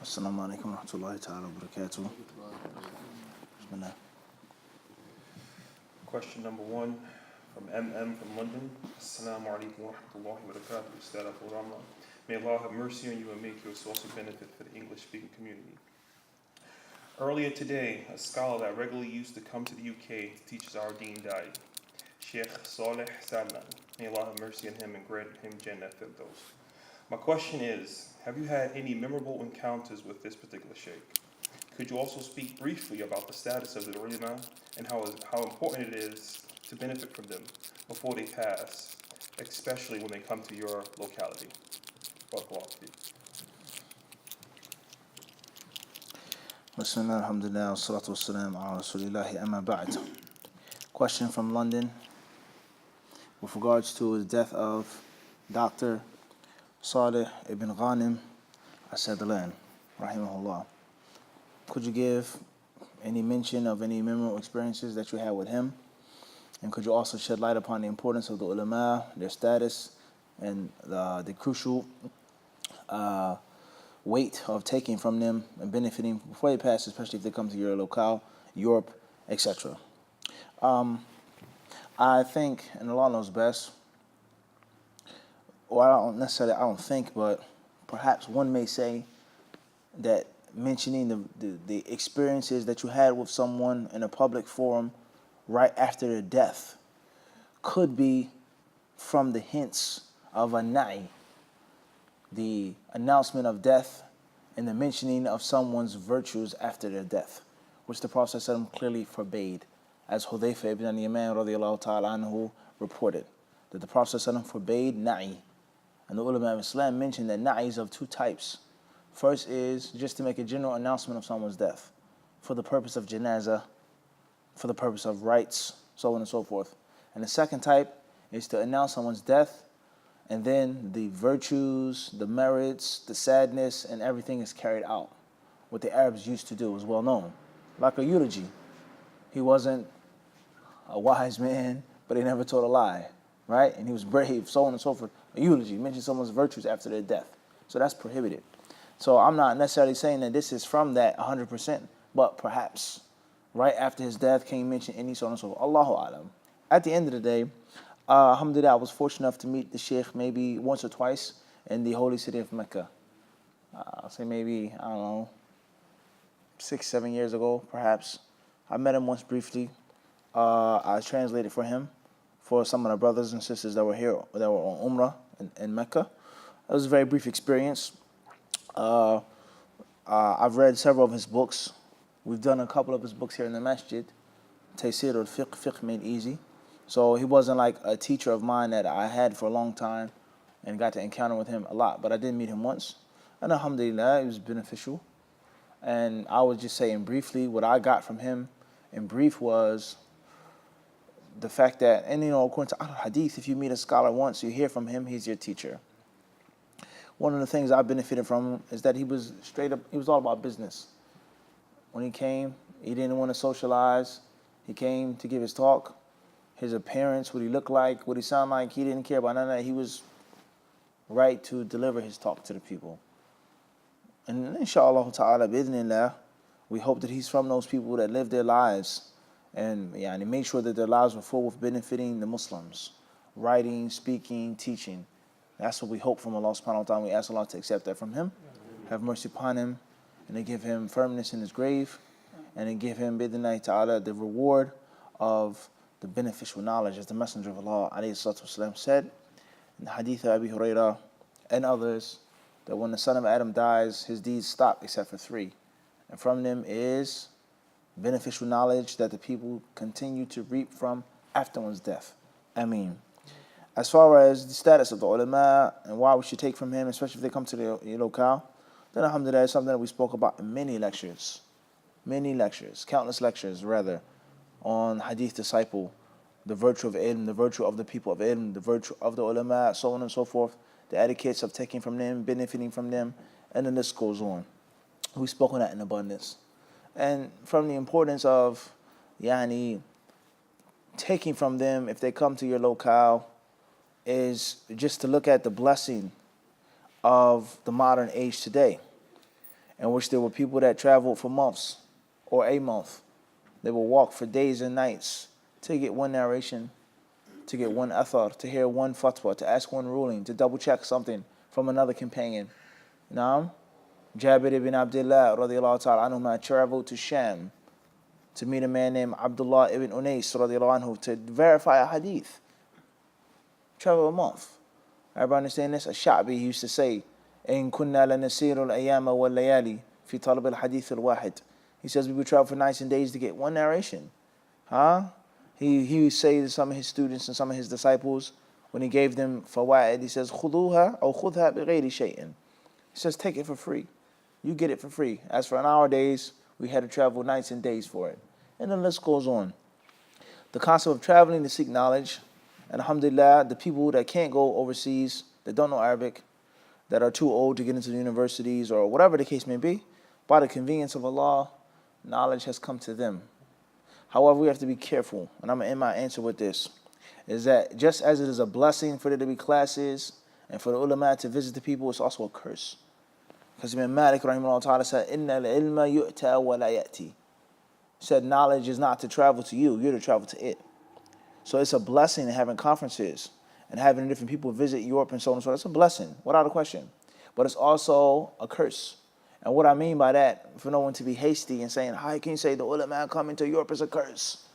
Assalamu alaikum wa rahmatullahi ta'ala wa barakatuh. Bismillah. Question number 1 from MM from London. Assalamu alaikum wa rahmatullahi wa barakatuh. Ustad Abdul Rahman. May Allah have mercy on you and make you a source of benefit for the English-speaking community. Earlier today, a scholar that regularly used to come to the UK to teach us our deen died. Sheikh Saleh Salman. May Allah have mercy on him and grant him Jannah Firdaus. My question is, have you had any memorable encounters with this particular Sheikh? Could you also speak briefly about the status of the ulama and how important it is to benefit from them before they pass, especially when they come to your locality? Barakallahu feek. Bismillah, alhamdulillah, wassalatu wassalam ala rasulillahi amma ba'd. Question from London with regards to the death of Dr. Saleh ibn Ghanim As-Sadlan, rahimahullah. Could you give any mention of any memorable experiences that you had with him? And could you also shed light upon the importance of the ulama, their status, and the crucial weight of taking from them and benefiting before they pass, especially if they come to your locale, Europe, etc. I think, and Allah knows best, or I don't think, but perhaps one may say that mentioning the experiences that you had with someone in a public forum right after their death could be from the hints of a na'i, the announcement of death and the mentioning of someone's virtues after their death, which the Prophet ﷺ clearly forbade, as Hudayfa ibn al-Yaman radiallahu ta'ala anhu reported, that the Prophet ﷺ forbade na'i. And the ulama of Islam mentioned that na'i is of two types. First is just to make a general announcement of someone's death for the purpose of janazah, for the purpose of rites, so on and so forth. And the second type is to announce someone's death, and then the virtues, the merits, the sadness, and everything is carried out. What the Arabs used to do is well known, like a eulogy. He wasn't a wise man, but he never told a lie, right? And he was brave, so on and so forth. A eulogy, mention someone's virtues after their death. So that's prohibited. So I'm not necessarily saying that this is from that 100%, but perhaps right after his death, can you mention any, so on and so forth. Allahu Alam. At the end of the day, alhamdulillah, I was fortunate enough to meet the Sheikh maybe once or twice in the holy city of Mecca. I'll say maybe, I don't know, 6-7 years ago, perhaps. I met him once briefly. I translated for him, for some of the brothers and sisters that were here, that were on Umrah in Mecca. It was a very brief experience. I've read several of his books. We've done a couple of his books here in the masjid. Taysir al-Fiqh, Fiqh Made Easy. So he wasn't like a teacher of mine that I had for a long time and got to encounter with him a lot, but I did meet him once. And alhamdulillah, it was beneficial. And I was just saying briefly, what I got from him in brief was the fact that, and according to Hadith, if you meet a scholar once, you hear from him, he's your teacher. One of the things I benefited from him is that he was straight up, he was all about business. When he came, he didn't want to socialize. He came to give his talk. His appearance, what he looked like, what he sounded like, he didn't care about none of that. He was right to deliver his talk to the people. And inshallah ta'ala, bi'idhnillah, we hope that he's from those people that live their lives and make sure that their lives were full with benefiting the Muslims, writing, speaking, teaching. That's what we hope from Allah subhanahu wa ta'ala. We ask Allah to accept that from him, have mercy upon him, and to give him firmness in his grave, and to give him, bi'idhnillah ta'ala, the reward of the beneficial knowledge, as the Messenger of Allah alayhi salatu wasalam said in the Hadith of Abi Hurairah and others, that when the son of Adam dies, his deeds stop except for 3. And from them is beneficial knowledge that the people continue to reap from after one's death. Ameen. As far as the status of the ulama and why we should take from him, especially if they come to the locale, then alhamdulillah, it's something that we spoke about in many lectures, countless lectures rather, on hadithdisciple, the virtue of ilm, the virtue of the people of ilm, the virtue of the ulama, so on and so forth, the etiquettes of taking from them, benefiting from them, and the list goes on. We spoke on that in abundance. And from the importance of taking from them if they come to your locale is just to look at the blessing of the modern age today. in which there were people that traveled for months or a month. They would walk for days and nights to get one narration, to get one athar, to hear one fatwa, to ask one ruling, to double check something from another companion. Naam, Jabir ibn Abdullah radiallahu ta'ala anhu traveled to Sham to meet a man named Abdullah ibn Unais radiallahu anhu to verify a hadith. Travel a month. Everybody understand this? Ash-Sha'bi used to say, إن كنا لنسير الأيام والليالي في طلب الحديث الواحد. He says we would travel for nights and days to get one narration. He would say to some of his students and some of his disciples, when he gave them fawaid, he says, خُذُوهَا أو خُذْهَا بِغَيْرِ شَيْءٍ. He says, take it for free. You get it for free. As for nowadays, we had to travel nights and days for it. And the list goes on. The concept of traveling to seek knowledge, and alhamdulillah, the people that can't go overseas, that don't know Arabic, that are too old to get into the universities or whatever the case may be, by the convenience of Allah, knowledge has come to them. However, we have to be careful, and I'm going to end my answer with this, is that just as it is a blessing for there to be classes and for the ulama to visit the people, it's also a curse. Because Imam Malik rahimahullah ta'ala said, إِنَّ الْعِلْمَ يُؤْتَى وَلَا يَأْتِي. He said knowledge is not to travel to you, you're to travel to it. So it's a blessing in having conferences and having different people visit Europe and so on and so on. It's a blessing, without a question. But it's also a curse. And what I mean by that, for no one to be hasty and saying, how can you say the ulama coming to Europe is a curse?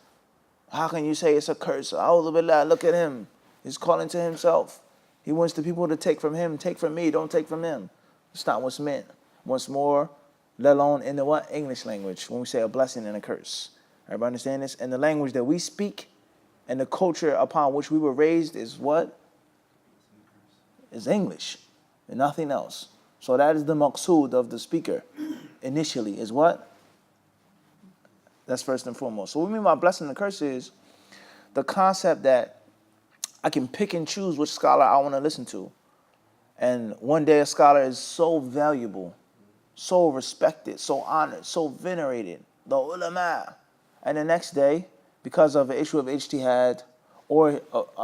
How can you say it's a curse? A'udhu billah, look at him. He's calling to himself. He wants the people to take from him, take from me, don't take from him. It's not what's meant. Once more, let alone in the what? English language, when we say a blessing and a curse. Everybody understand this? And the language that we speak and the culture upon which we were raised is what? Is English and nothing else. So that is the maqsood of the speaker initially, is what? That's first and foremost. So what we mean by blessing and curse is the concept that I can pick and choose which scholar I want to listen to. And one day a scholar is so valuable, so respected, so honored, so venerated, the ulama. And the next day, because of an issue of ijtihad or an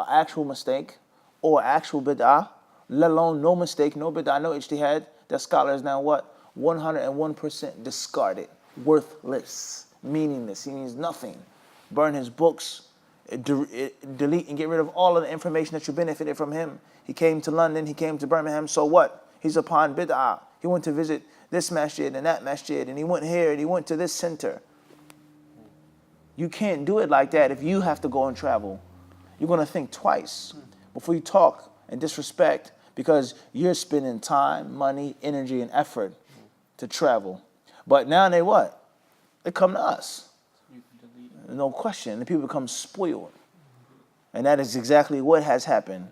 actual mistake or actual bid'ah, let alone no mistake, no bid'ah, no ijtihad, that scholar is now what? 101% discarded, worthless, meaningless. He means nothing. Burn his books, delete and get rid of all of the information that you benefited from him. He came to London, he came to Birmingham, so what? He's upon bid'ah. He went to visit this masjid and that masjid, and he went here and he went to this center. You can't do it like that if you have to go and travel. You're going to think twice before you talk and disrespect, because you're spending time, money, energy, and effort to travel. But now they what? They come to us. No question. The people become spoiled. And that is exactly what has happened.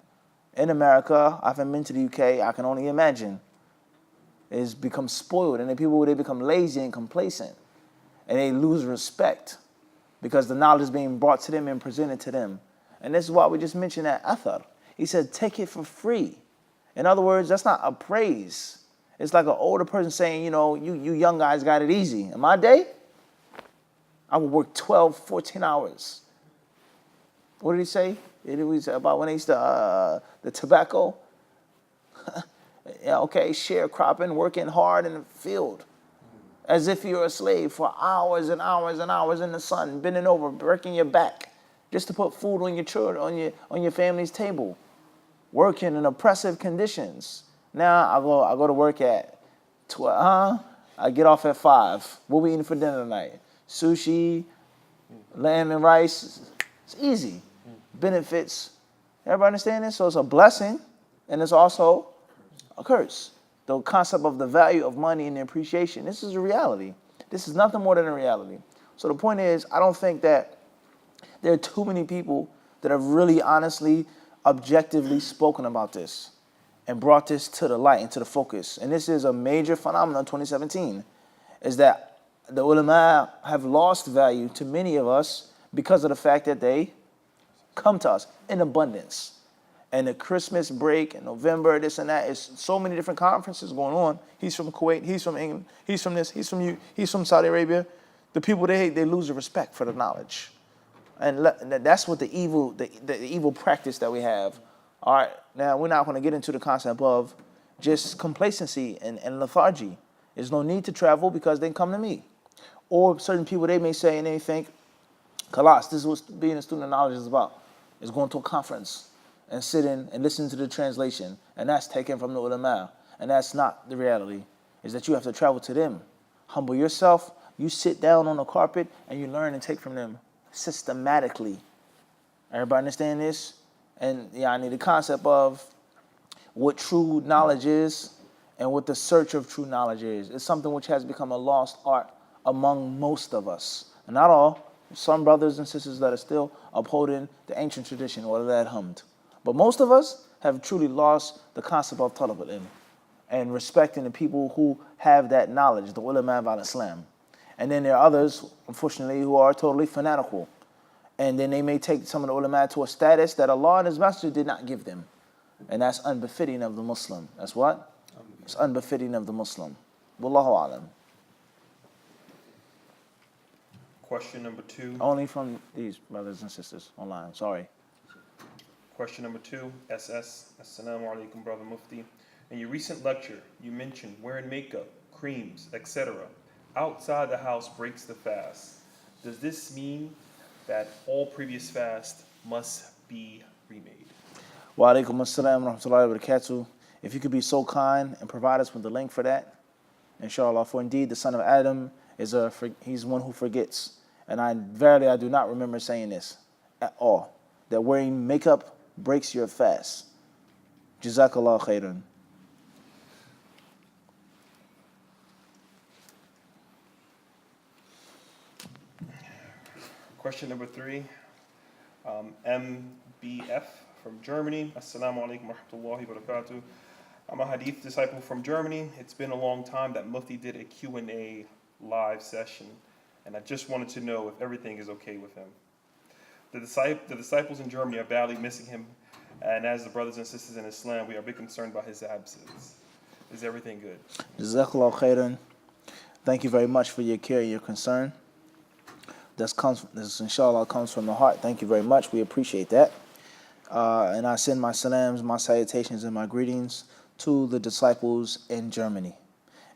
In America, I haven't been to the UK, I can only imagine. It's become spoiled, and the people, they become lazy and complacent. And they lose respect because the knowledge is being brought to them and presented to them. And this is why we just mentioned that athar. He said, take it for free. In other words, that's not a praise. It's like an older person saying, you know, you young guys got it easy. In my day, I would work 12, 14 hours. What did he say? It was about when they used to, the tobacco. Yeah, okay, sharecropping, working hard in the field. As if you're a slave for hours and hours and hours in the sun, bending over, breaking your back, just to put food on your children, on your family's table. Working in oppressive conditions. Now I go to work at 12. I get off at 5. What we eating for dinner tonight? Sushi, lamb and rice. It's easy. Benefits. Everybody understand this? So it's a blessing, and it's also a curse. The concept of the value of money and the appreciation. This is a reality. This is nothing more than a reality. So the point is, I don't think that there are too many people that have really honestly, objectively spoken about this and brought this to the light and to the focus. And this is a major phenomenon in 2017, is that the ulama have lost value to many of us because of the fact that they come to us in abundance. And the Christmas break in November, this and that, is so many different conferences going on. He's from Kuwait, he's from England, he's from this, he's from Saudi Arabia. The people they lose the respect for the knowledge. And that's what the evil practice that we have. All right, now we're not going to get into the concept of just complacency and lethargy. There's no need to travel because they can come to me. Or certain people, they may say and they think, Kalas, this is what being a student of knowledge is about. It's going to a conference and sitting and listening to the translation. And that's taken from the ulama. And that's not the reality. Is that you have to travel to them. Humble yourself. You sit down on the carpet and you learn and take from them systematically. Everybody understand this? And the concept of what true knowledge is and what the search of true knowledge is. It's something which has become a lost art among most of us. And not all. Some brothers and sisters that are still upholding the ancient tradition or that hummed. But most of us have truly lost the concept of talab al-ilm and respecting the people who have that knowledge, the ulama of al-Islam. And then there are others, unfortunately, who are totally fanatical. And then they may take some of the ulama to a status that Allah and His Messenger did not give them. And that's unbefitting of the Muslim. That's what? It's unbefitting of the Muslim. Wallahu alam. Question number 2. Only from these brothers and sisters online. Sorry. Question number 2, SS. Assalamu alaikum, Brother Mufti. In your recent lecture, you mentioned wearing makeup, creams, etc. outside the house breaks the fast. Does this mean that all previous fast must be remade? Wa alaikum assalam wa rahmatullahi wa barakatuh. If you could be so kind and provide us with the link for that, inshallah. For indeed, the son of Adam he's one who forgets. And I do not remember saying this at all. That wearing makeup breaks your fast. Jazakallah khairan. Question number 3, MBF from Germany. Assalamu alaikum wa rahmatullahi wa barakatuh. I'm a hadith disciple from Germany. It's been a long time that Mufti did a Q&A live session, and I just wanted to know if everything is okay with him. The disciples in Germany are badly missing him, and as the brothers and sisters in Islam, we are a bit concerned by his absence. Is everything good? Jazakallah khairan. Thank you very much for your care and your concern. This inshallah comes from the heart. Thank you very much. We appreciate that. And I send my salams, my salutations, and my greetings to the disciples in Germany.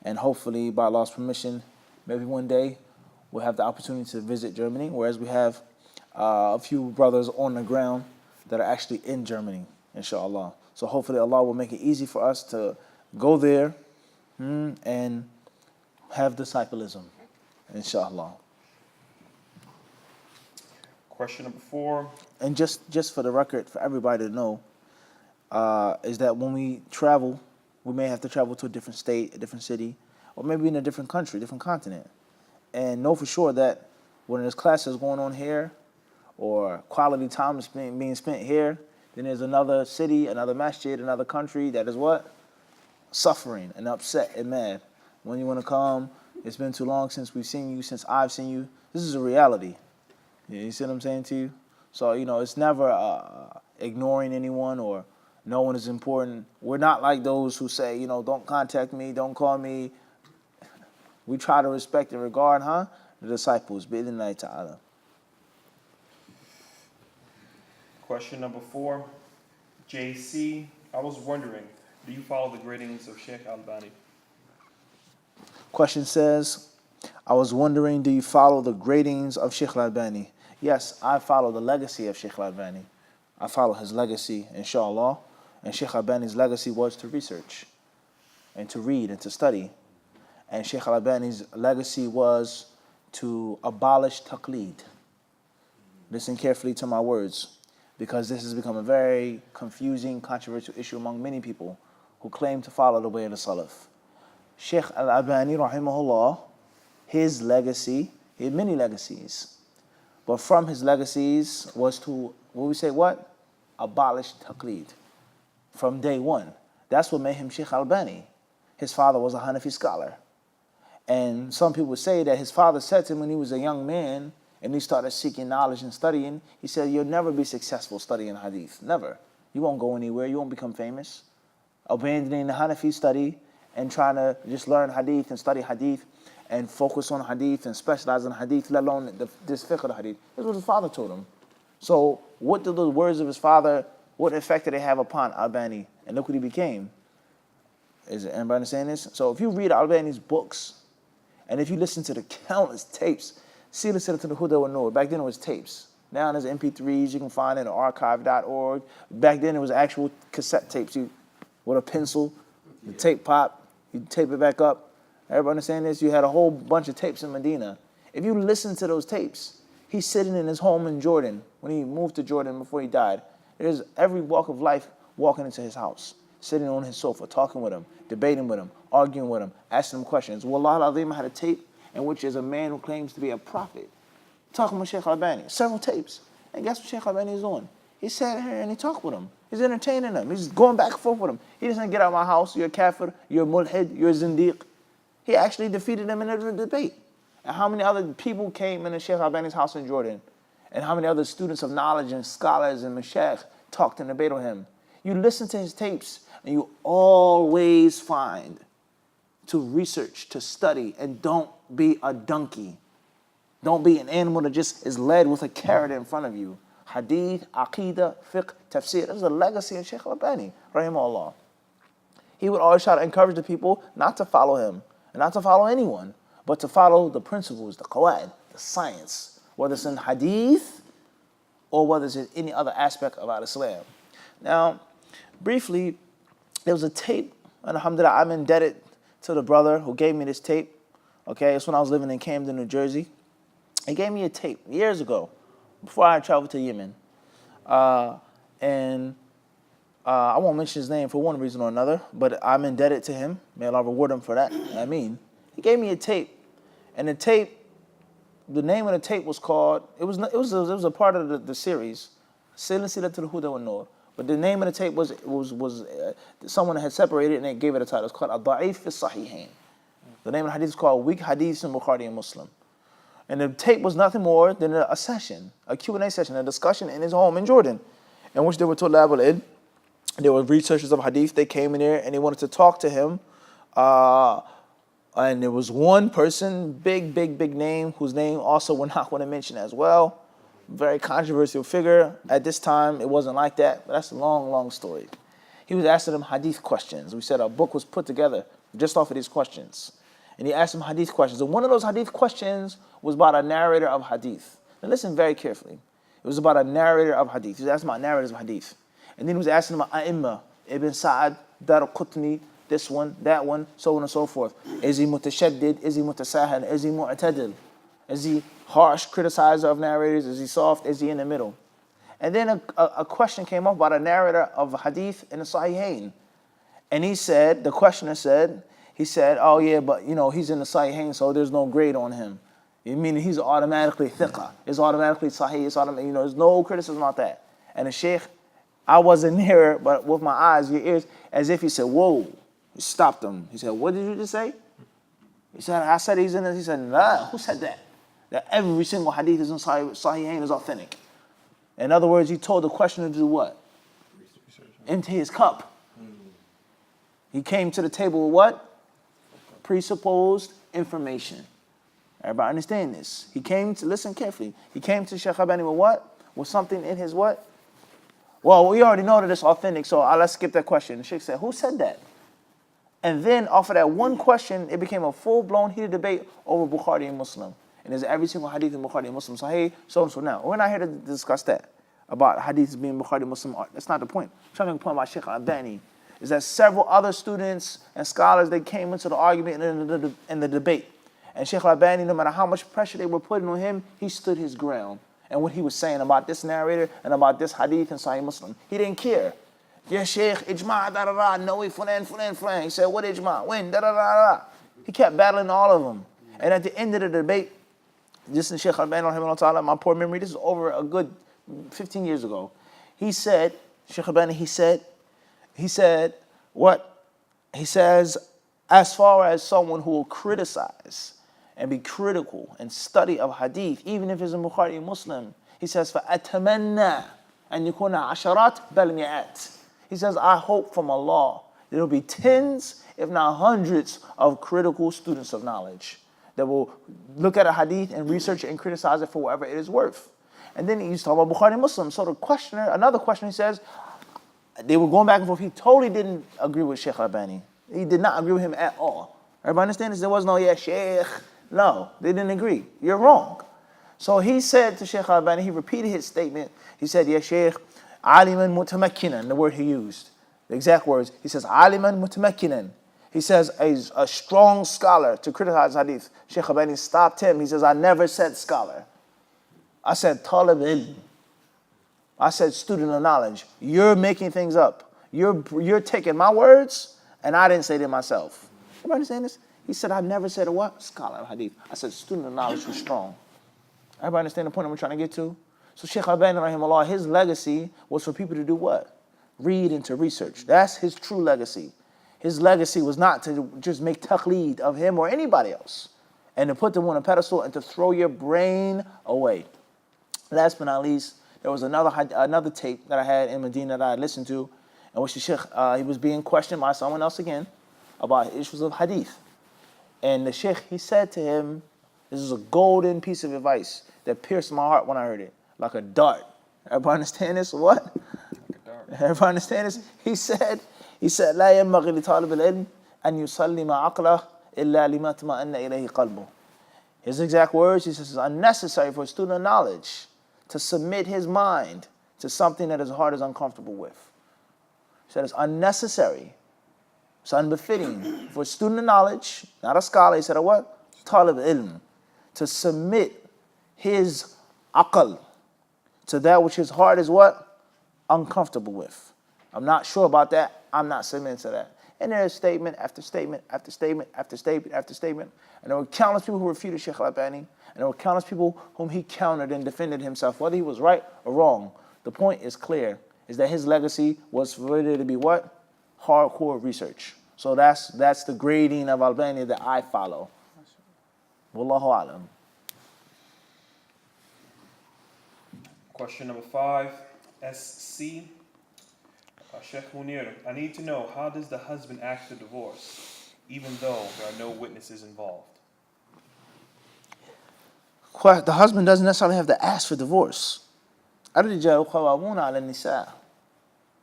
And hopefully, by Allah's permission, maybe one day we'll have the opportunity to visit Germany, whereas we have a few brothers on the ground that are actually in Germany, inshallah. So hopefully Allah will make it easy for us to go there and have disciplism, inshallah. Question number 4. And just for the record, for everybody to know, is that when we travel, we may have to travel to a different state, a different city, or maybe in a different country, different continent. And know for sure that when there's classes going on here, or quality time is being spent here, then there's another city, another masjid, another country that is what? Suffering and upset and mad. When you want to come, it's been too long since we've seen you, since I've seen you. This is a reality. You see what I'm saying to you? So, it's never ignoring anyone or no one is important. We're not like those who say, don't contact me, don't call me. We try to respect and regard, the disciples. Bi-idhnillahi ta'ala. Question number 4, JC. I was wondering, do you follow the gradings of Sheikh Al-Albani? Question says, I was wondering, do you follow the gradings of Sheikh Al-Albani? Yes, I follow the legacy of Sheikh Al-Albani. I follow his legacy, inshallah. And Sheikh Al-Albani's legacy was to research and to read and to study. And Sheikh Al-Albani's legacy was to abolish taqleed. Listen carefully to my words, because this has become a very confusing, controversial issue among many people who claim to follow the way of the Salaf. Sheikh Al-Albani, rahimahullah, his legacy, he had many legacies, but from his legacies was to, abolish taqleed from day one. That's what made him Sheikh Al-Albani. His father was a Hanafi scholar. And some people say that his father said to him when he was a young man and he started seeking knowledge and studying, he said, you'll never be successful studying hadith. Never. You won't go anywhere. You won't become famous. Abandoning the Hanafi study and trying to just learn hadith and study hadith and focus on hadith and specialize in hadith, let alone this fiqh of hadith. That's what his father told him. So what did the words of his father, what effect did they have upon Albani? And look what he became. Is anybody understand this? So if you read Al-Albani's books, and if you listen to the countless tapes, see listen to the Huda wa Nur. Back then it was tapes. Now there's MP3s you can find it at archive.org. Back then it was actual cassette tapes. You with a pencil, the tape pop, you tape it back up. Everybody understand this? You had a whole bunch of tapes in Medina. If you listen to those tapes, he's sitting in his home in Jordan when he moved to Jordan before he died. There's every walk of life walking into his house, sitting on his sofa, talking with him, debating with him, arguing with him, asking him questions. Wallah al-Azim had a tape in which is a man who claims to be a prophet, talking with Sheikh Al-Albani, several tapes. And guess what Sheikh Al-Albani is doing? He sat here and he talked with him. He's entertaining him. He's going back and forth with him. He doesn't get out of my house, you're a kafir, you're a mulhid, you're a zindiq. He actually defeated him in a debate. And how many other people came into Sheikh Al-Albani's house in Jordan? And how many other students of knowledge and scholars and mashaykh talked and debated with him? You listen to his tapes and you always find to research, to study, and don't be a donkey. Don't be an animal that just is led with a carrot in front of you. Hadith, Aqidah, Fiqh, Tafsir. This is a legacy of Sheikh Al-Albani, rahimahullah. He would always try to encourage the people not to follow him, and not to follow anyone, but to follow the principles, the qawaid, the science, whether it's in Hadith or whether it's in any other aspect of Al-Islam. Now, briefly, there was a tape, and alhamdulillah, I'm indebted to the brother who gave me this tape. Okay, it's when I was living in Camden, New Jersey. He gave me a tape years ago, before I traveled to Yemen. I won't mention his name for one reason or another, but I'm indebted to him. May Allah reward him for that. I mean, he gave me a tape, and the tape, the name of the tape was called, it was a part of the series, Silsilat al-Huda wa Nur. But the name of the tape was someone had separated it and they gave it a title. It's called Al-Da'if fi Sahihain. The name of the hadith is called Weak Hadiths in Bukhari and Muslim. And the tape was nothing more than a session, a Q&A session, a discussion in his home in Jordan, in which they were told Al-Ilm. There were researchers of hadith. They came in there and they wanted to talk to him. And there was one person, big name, whose name also we're not going to mention as well. Very controversial figure. At this time, it wasn't like that, but that's a long story. He was asking them hadith questions. We said a book was put together just off of these questions. And he asked them hadith questions. And one of those hadith questions was about a narrator of hadith. Now listen very carefully. It was about a narrator of hadith. He was asking about narrators of hadith. And then he was asking them about A'imma, Ibn Sa'ad, Dar al-Qutni, this one, that one, so on and so forth. Is he mutashaddid? Is he mutasahil? Is he mu'tadil? Is he harsh criticizer of narrators? Is he soft? Is he in the middle? And then a question came up about a narrator of hadith in the Sahihain. And he said, the questioner said, oh yeah, but you know, he's in the Sahihain, so there's no grade on him. You mean he's automatically thiqah. It's automatically sahih. It's automatically, you know, there's no criticism about that. And the Sheikh, I wasn't near, but with my eyes, your ears, as if he said, whoa, he stopped him. He said, what did you just say? He said, I said he's in it. He said, nah, who said that? That every single hadith is in Sahihain is authentic. In other words, he told the questioner to do what? Empty his cup. He came to the table with what? Presupposed information. Everybody understand this? He came to, listen carefully, he came to Sheikh Al-Albani with what? With something in his what? Well, we already know that it's authentic, so let's skip that question. The Sheikh said, who said that? And then off of that one question, it became a full-blown heated debate over Bukhari and Muslim. And there's every single hadith in Bukhari and Muslim Sahih, so and so. Now, we're not here to discuss that, about hadiths being Bukhari and Muslim. That's not the point. I'm trying to make a point about Sheikh Al-Albani, is that several other students and scholars, they came into the argument and the debate. And Sheikh Al-Albani, no matter how much pressure they were putting on him, he stood his ground. And what he was saying about this narrator and about this hadith in Sahih Muslim, he didn't care. Yeah, Sheikh, ijma', da-da-da, no, fulan. He said, what ijma', when, da-da-da-da. He kept battling all of them. And at the end of the debate, this is Sheikh Al-Albani, my poor memory, this is over a good 15 years ago. He said, Sheikh Al-Albani, he said, what? He says, as far as someone who will criticize and be critical and study of hadith, even if it's a Bukhari Muslim, he says, فَأَتَمَنَّى أَن يَكُونَ عَشَرَاتْ بَلْ مِئَاتٍ. He says, I hope from Allah there will be tens, if not hundreds, of critical students of knowledge that will look at a hadith and research it and criticize it for whatever it is worth. And then he's talking about Bukhari Muslim. So the questioner, another questioner, he says, they were going back and forth. He totally didn't agree with Sheikh Al-Albani. He did not agree with him at all. Everybody understand this? There was no, yeah, Sheikh. No, they didn't agree. You're wrong. So he said to Sheikh Al-Albani, he repeated his statement. He said, yeah, Sheikh, aliman mutamakkinan, the word he used. The exact words. He says, aliman mutamakkinan. He says, a strong scholar to criticize hadith. Sheikh Al-Albani stopped him. He says, I never said scholar. I said talib ilm. I said student of knowledge. You're making things up. You're taking my words, and I didn't say them myself. You understand this? He said, I've never said a what? Scholar of hadith. I said student of knowledge was strong. Everybody understand the point I'm trying to get to? So Sheikh Al-Albani, rahimahullah, his legacy was for people to do what? Read and to research. That's his true legacy. His legacy was not to just make taqleed of him or anybody else and to put them on a pedestal and to throw your brain away. Last but not least, there was another tape that I had in Medina that I had listened to, in which the Sheikh, he was being questioned by someone else again about issues of hadith. And the Sheikh, he said to him, this is a golden piece of advice that pierced my heart when I heard it, like a dart. Everybody understand this? What? Like a dart. Everybody understand this? He said, لا ينبغي لطالب العلم أن يسلم عقله إلا لما اطمأن إليه قلبه. His exact words, he says, it's unnecessary for a student of knowledge to submit his mind to something that his heart is uncomfortable with. He said it's unnecessary. It's unbefitting for a student of knowledge, not a scholar. He said a what? Talib ilm. To submit his aql to that which his heart is what? Uncomfortable with. I'm not sure about that. I'm not submitting to that. And there's statement after statement after statement after statement after statement. And there were countless people who refuted Sheikh Al-Albani. And there were countless people whom he countered and defended himself, whether he was right or wrong. The point is clear, is that his legacy was for it to be what? Hardcore research. So that's the grading of Albani that I follow. Wallahu alam. Question number 5, SC. Sheikh Munir, I need to know, how does the husband act for divorce, even though there are no witnesses involved? The husband doesn't necessarily have to ask for divorce. الرجال قوامون على النساء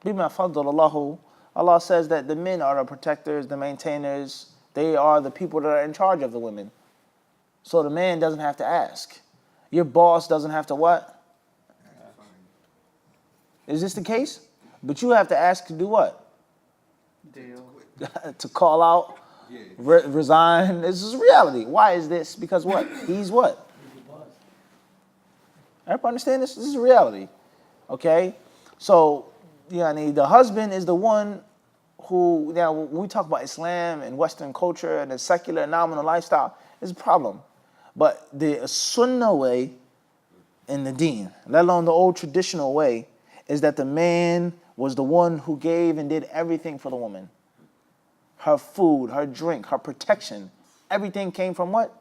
بما فضل الله. Allah says that the men are the protectors, the maintainers. They are the people that are in charge of the women. So the man doesn't have to ask. Your boss doesn't have to what? Is this the case? But you have to ask to do what? To call out, resign. This is reality. Why is this? Because what? He's what? Everybody understand this? This is reality. Okay? So, the husband is the one who, now when we talk about Islam and Western culture and the secular nominal lifestyle, it's a problem. But the sunnah way in the deen, let alone the old traditional way, is that the man was the one who gave and did everything for the woman. Her food, her drink, her protection, everything came from what?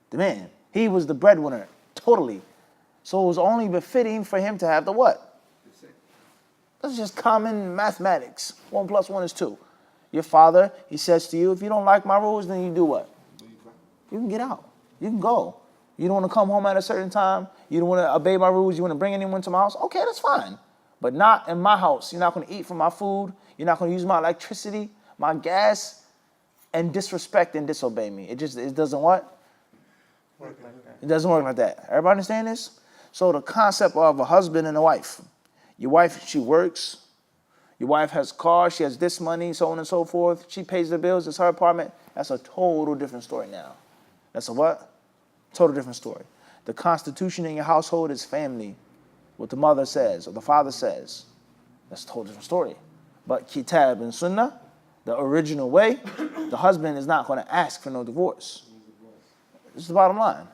The man. He was the breadwinner, totally. So it was only befitting for him to have the what? That's just common mathematics. 1 + 1 is 2. Your father, he says to you, if you don't like my rules, then you do what? You can get out. You can go. You don't want to come home at a certain time. You don't want to obey my rules. You want to bring anyone to my house. Okay, that's fine. But not in my house. You're not going to eat from my food. You're not going to use my electricity, my gas, and disrespect and disobey me. It doesn't what? Work like that. It doesn't work like that. Everybody understand this? So the concept of a husband and a wife. Your wife, she works. Your wife has a car. She has this money, so on and so forth. She pays the bills. It's her apartment. That's a total different story now. That's a what? Total different story. The constitution in your household is family. What the mother says or the father says. That's a total different story. But kitab and sunnah, the original way, the husband is not going to ask for no divorce. This is the bottom line.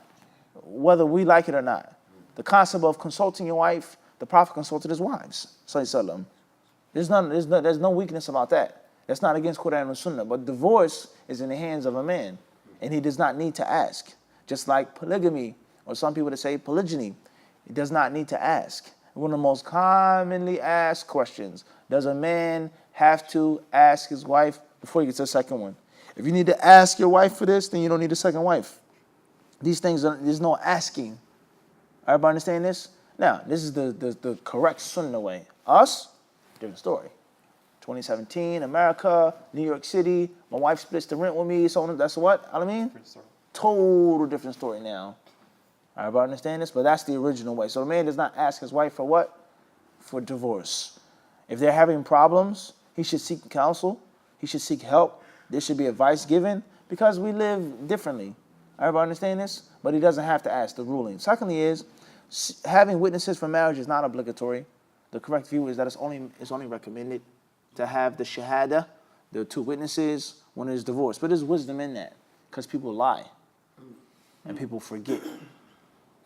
Whether we like it or not. The concept of consulting your wife, the Prophet consulted his wives. There's no weakness about that. That's not against Quran and Sunnah. But divorce is in the hands of a man. And he does not need to ask. Just like polygamy, or some people that say polygyny, he does not need to ask. One of the most commonly asked questions, does a man have to ask his wife before he gets a second one? If you need to ask your wife for this, then you don't need a second wife. These things, there's no asking. Everybody understand this? Now, this is the correct sunnah way. Us, different story. 2017, America, New York City, my wife splits the rent with me, so on. That's what? I mean, total different story now. Everybody understand this? But that's the original way. So the man does not ask his wife for what? For divorce. If they're having problems, he should seek counsel. He should seek help. There should be advice given because we live differently. Everybody understand this? But he doesn't have to ask the ruling. Secondly is, having witnesses for marriage is not obligatory. The correct view is that it's only recommended to have the shahada, the two witnesses, when there's divorce. But there's wisdom in that because people lie and people forget.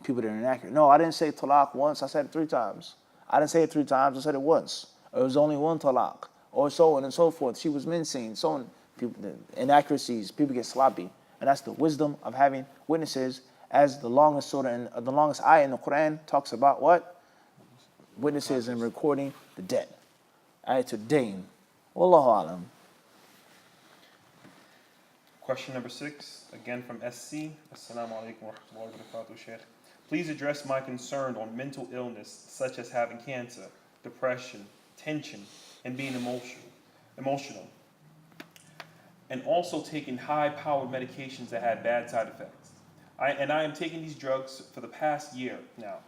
People that are inaccurate. No, I didn't say talaq once. I said it 3 times. I didn't say it 3 times. I said it once. It was only one talaq, or so on and so forth. She was mincing, so on. People, the inaccuracies, people get sloppy. And that's the wisdom of having witnesses, as the longest surah and the longest ayah in the Quran talks about what? Witnesses and recording the debt. Ayatul Dain. Wallahu alam. Question number 6, again from SC. Assalamu alaikum wa rahmatullahi wa barakatuh, Sheikh. Please address my concern on mental illness, such as having cancer, depression, tension, and being emotional. And also taking high-powered medications that had bad side effects. I am taking these drugs for the past year now.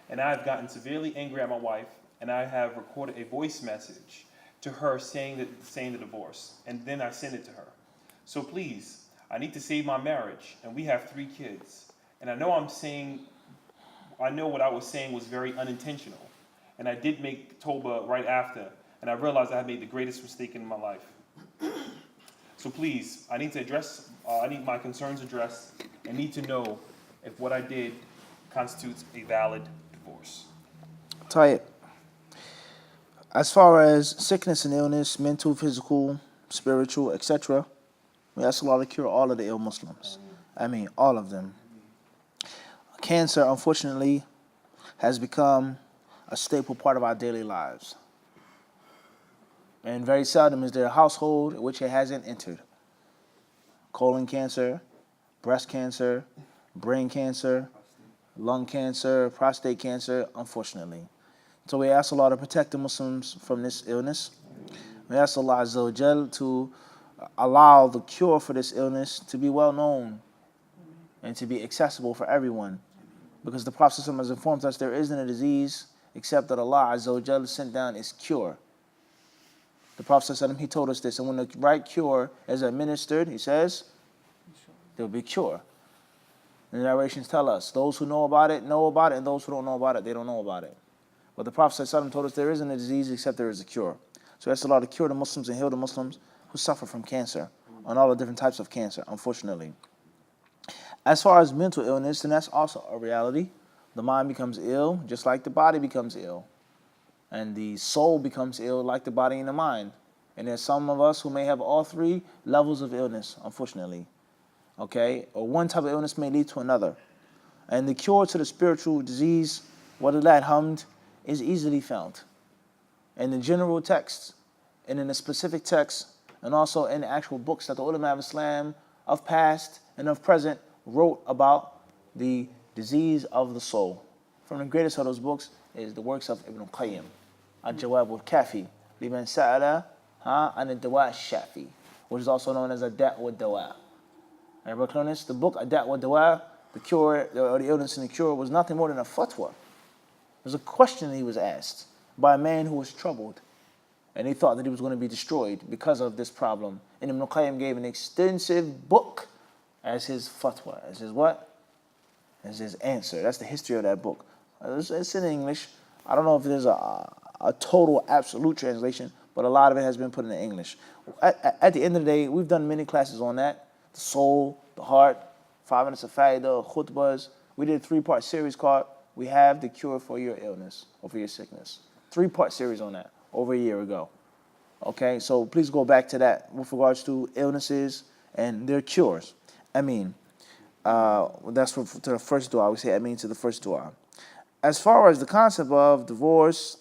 And I've gotten severely angry at my wife, and I have recorded a voice message to her saying the divorce. And then I sent it to her. So please, I need to save my marriage, and we have 3 kids. And I know what I was saying was very unintentional. And I did make Toba right after, and I realized I had made the greatest mistake in my life. So please, I need my concerns addressed, and need to know if what I did constitutes a valid divorce. Tayyip. As far as sickness and illness, mental, physical, spiritual, etc., we ask Allah to cure all of the ill Muslims. I mean, all of them. Cancer, unfortunately, has become a staple part of our daily lives. And very seldom is there a household in which it hasn't entered. Colon cancer, breast cancer, brain cancer, lung cancer, prostate cancer, unfortunately. So we ask Allah to protect the Muslims from this illness. We ask Allah Azza wa Jal to allow the cure for this illness to be well known and to be accessible for everyone. Because the Prophet ﷺ has informed us there isn't a disease except that Allah Azza wa Jal sent down its cure. The Prophet ﷺ, he told us this, and when the right cure is administered, he says, there will be cure. And the narrations tell us, those who know about it, and those who don't know about it, they don't know about it. But the Prophet ﷺ told us there isn't a disease except there is a cure. So that's Allah to cure the Muslims and heal the Muslims who suffer from cancer, and all the different types of cancer, unfortunately. As far as mental illness, then that's also a reality. The mind becomes ill, just like the body becomes ill. And the soul becomes ill like the body and the mind. And there's some of us who may have all 3 levels of illness, unfortunately. Okay? Or one type of illness may lead to another. And the cure to the spiritual disease, walillahi alhamd, is easily found. In the general text, and in the specific text, and also in the actual books that the ulama of Islam, of past and of present, wrote about the disease of the soul. From the greatest of those books is the works of Ibn Qayyim, Al-Jawab al-Kafi, liman sa'ala an ad-dawa al-shafi, which is also known as Ad-Da' wa Dawa. Everybody know this? The book Ad-Da' wa Dawa, the cure, or the illness and the cure, was nothing more than a fatwa. It was a question that he was asked by a man who was troubled, and he thought that he was going to be destroyed because of this problem. And Ibn Qayyim gave an extensive book as his fatwa, as his what? As his answer. That's the history of that book. It's in English. I don't know if there's a total absolute translation, but a lot of it has been put into English. At the end of the day, we've done many classes on that. The soul, the heart, 5 minutes of faidah, khutbahs. We did a 3-part series called We Have the Cure for Your Illness or for your sickness. 3-part series on that over a year ago. Okay, so please go back to that with regards to illnesses and their cures. I mean, that's to the first dua. We say I mean to the first dua. As far as the concept of divorce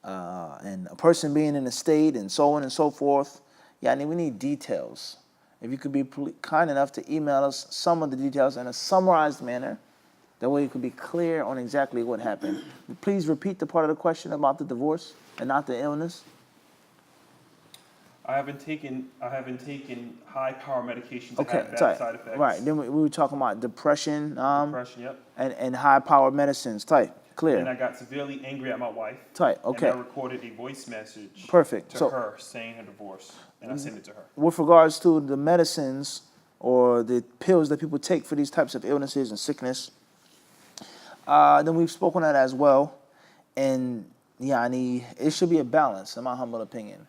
and a person being in a state and so on and so forth, we need details. If you could be kind enough to email us some of the details in a summarized manner, that way you could be clear on exactly what happened. Please repeat the part of the question about the divorce and not the illness. I haven't taken high power medication to Okay, have bad sorry. side effects. Right. Then we were talking about depression, Depression, yep. and high powered medicines. Tight. Clear. Then I got severely angry at my wife. Tight. Okay. And I recorded a voice message. Perfect. To So, her saying her divorce, and I sent it to her. with regards to the medicines or the pills that people take for these types of illnesses and sickness, then we've spoken on that as well. And yani, it should be a balance, in my humble opinion.